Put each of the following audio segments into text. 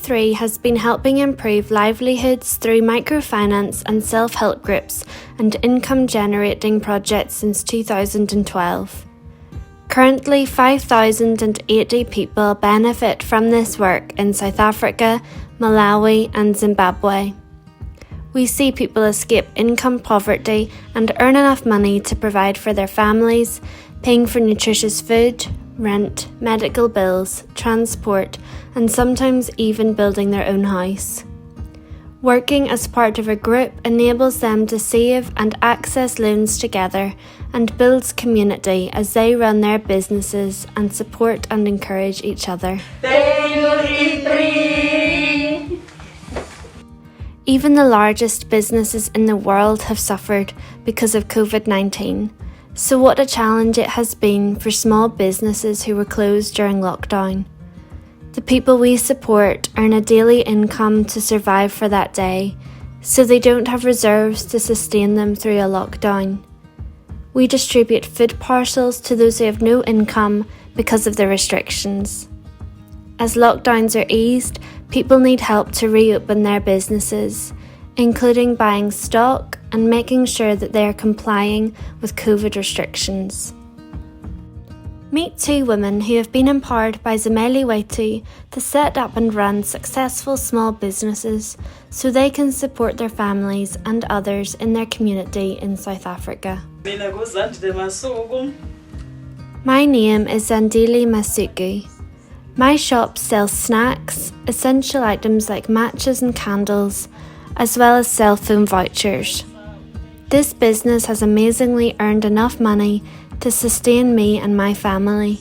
E3 has been helping improve livelihoods through microfinance and self-help groups and income-generating projects since 2012. Currently, 5,080 people benefit from this work in South Africa, Malawi and Zimbabwe. We see people escape income poverty and earn enough money to provide for their families, paying for nutritious food, rent, medical bills, transport, and sometimes even building their own house. Working as part of a group enables them to save and access loans together and builds community as they run their businesses and support and encourage each other. Even the largest businesses in the world have suffered because of COVID-19. So what a challenge it has been for small businesses who were closed during lockdown. The people we support earn a daily income to survive for that day, so they don't have reserves to sustain them through a lockdown. We distribute food parcels to those who have no income because of the restrictions. As lockdowns are eased, people need help to reopen their businesses, including buying stock and making sure that they are complying with COVID restrictions. Meet two women who have been empowered by Zimeli Wetu to set up and run successful small businesses so they can support their families and others in their community in South Africa. My name is Zandile Masuku. My shop sells snacks, essential items like matches and candles, as well as cell phone vouchers. This business has amazingly earned enough money to sustain me and my family.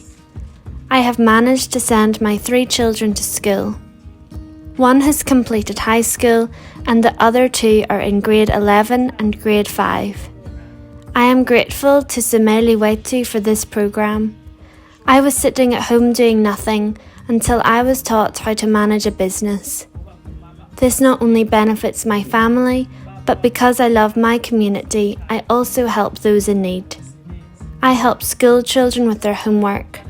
I have managed to send my 3 children to school. One has completed high school and the other 2 are in grade 11 and grade 5. I am grateful to Zimeli Wetu for this programme. I was sitting at home doing nothing until I was taught how to manage a business. This not only benefits my family, but because I love my community, I also help those in need. I help school children with their homework.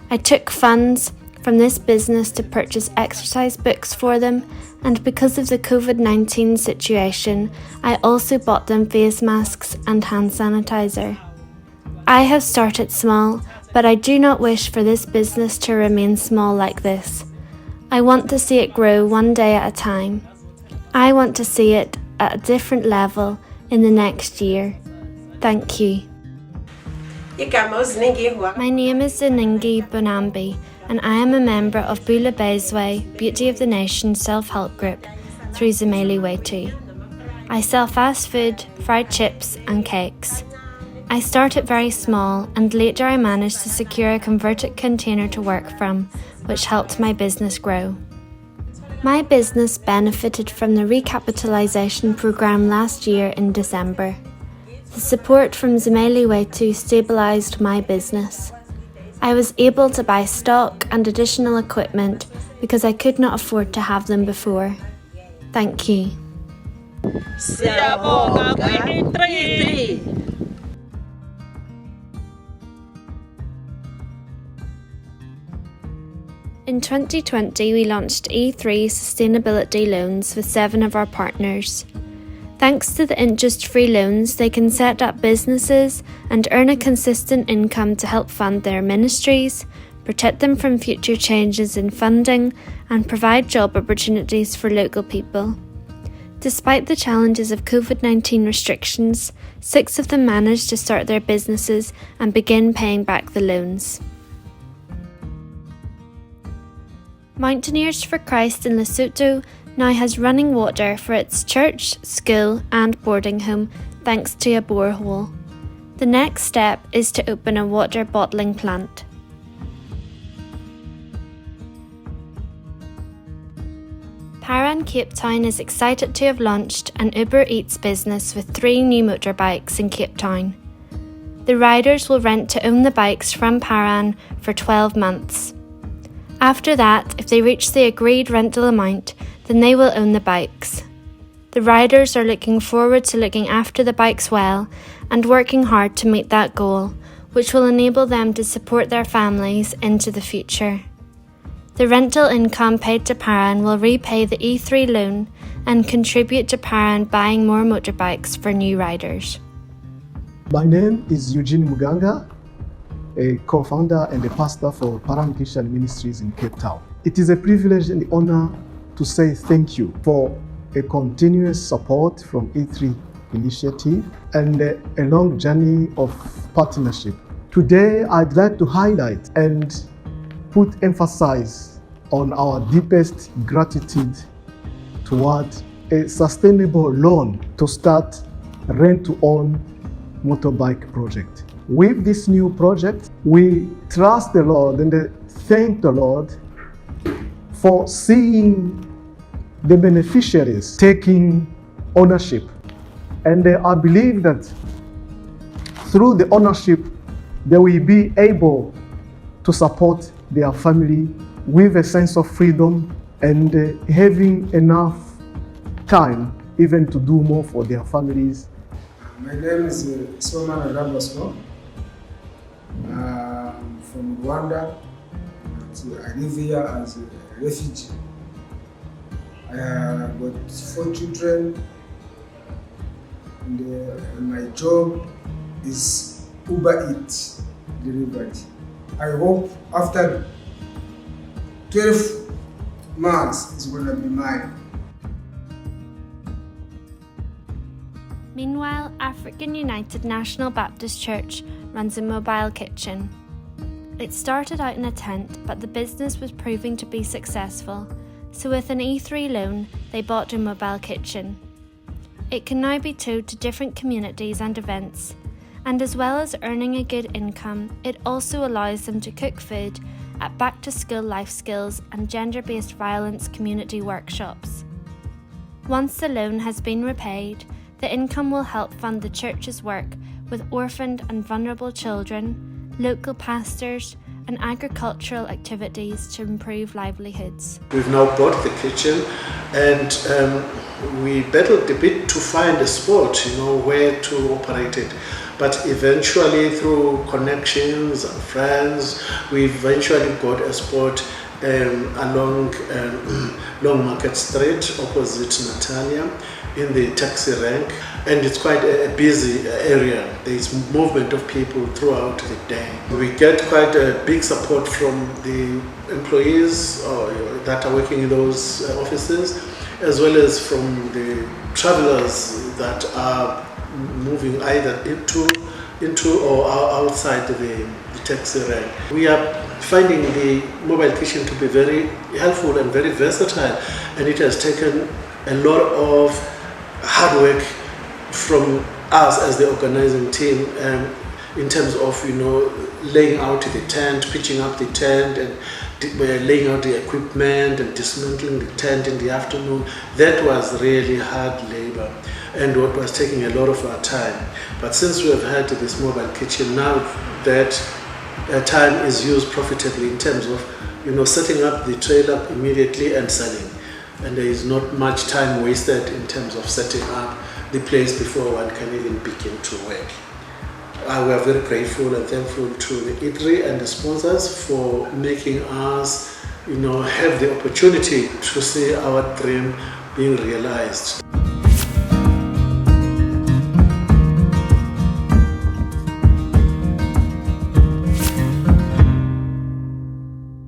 I took funds from this business to purchase exercise books for them, and because of the COVID-19 situation, I also bought them face masks and hand sanitizer. I have started small, but I do not wish for this business to remain small like this. I want to see it grow one day at a time. I want to see it at a different level in the next year. Thank you. My name is Ziningi Bonambi, and I am a member of Bula Bezwe Beauty of the Nation self-help group through Zimeli Wetu. I sell fast food, fried chips and cakes. I started very small and later I managed to secure a converted container to work from, which helped my business grow. My business benefited from the recapitalisation programme last year in December. The support from Zimeli Wetu stabilised my business. I was able to buy stock and additional equipment because I could not afford to have them before. Thank you. In 2020, we launched E3 sustainability loans with 7 of our partners. Thanks to the interest-free loans, they can set up businesses and earn a consistent income to help fund their ministries, protect them from future changes in funding, and provide job opportunities for local people. Despite the challenges of COVID-19 restrictions, 6 of them managed to start their businesses and begin paying back the loans. Mountaineers for Christ in Lesotho now has running water for its church, school and boarding home thanks to a borehole. The next step is to open a water bottling plant. Paran Cape Town is excited to have launched an Uber Eats business with 3 new motorbikes in Cape Town. The riders will rent to own the bikes from Paran for 12 months. After that, if they reach the agreed rental amount, then they will own the bikes. The riders are looking forward to looking after the bikes well and working hard to meet that goal, which will enable them to support their families into the future. The rental income paid to Paran will repay the E3 loan and contribute to Paran buying more motorbikes for new riders. My name is Eugene Muganga, a co-founder and a pastor for Paran Christian Ministries in Cape Town. It is a privilege and honor to say thank you for a continuous support from E3 Initiative and a long journey of partnership. Today, I'd like to highlight and put emphasis on our deepest gratitude toward a sustainable loan to start rent-to-own motorbike project. With this new project, we trust the Lord and thank the Lord for seeing the beneficiaries taking ownership. And I believe that through the ownership, they will be able to support their family with a sense of freedom and having enough time even to do more for their families. My name is Soman Arabasmo. I'm from Rwanda. I live here as a refugee. I have got 4 children, and my job is Uber Eats delivery. I hope after 12 months it's going to be mine. Meanwhile, African United National Baptist Church runs a mobile kitchen. It started out in a tent, but the business was proving to be successful, so with an E3 loan, they bought a mobile kitchen. It can now be towed to different communities and events, and as well as earning a good income, it also allows them to cook food at back-to-school life skills and gender-based violence community workshops. Once the loan has been repaid, the income will help fund the church's work with orphaned and vulnerable children, local pastors, and agricultural activities to improve livelihoods. We've now bought the kitchen, and we battled a bit to find a spot, where to operate it. But eventually, through connections and friends, we eventually got a spot along Long Market Street, opposite Natalia, in the taxi rank, and it's quite a busy area. There's movement of people throughout the day. We get quite a big support from the employees that are working in those offices, as well as from the travelers that are moving either into or outside the taxi rank. We are finding the mobile kitchen to be very helpful and very versatile, and it has taken a lot of hard work from us as the organizing team in terms of laying out the tent, pitching up the tent, and laying out the equipment and dismantling the tent in the afternoon. That was really hard labor and what was taking a lot of our time. But since we have had this mobile kitchen, now that time is used profitably in terms of setting up the trailer immediately and selling. And there is not much time wasted in terms of setting up the place before one can even begin to work. We are very grateful and thankful to the E3 and the sponsors for making us, have the opportunity to see our dream being realized.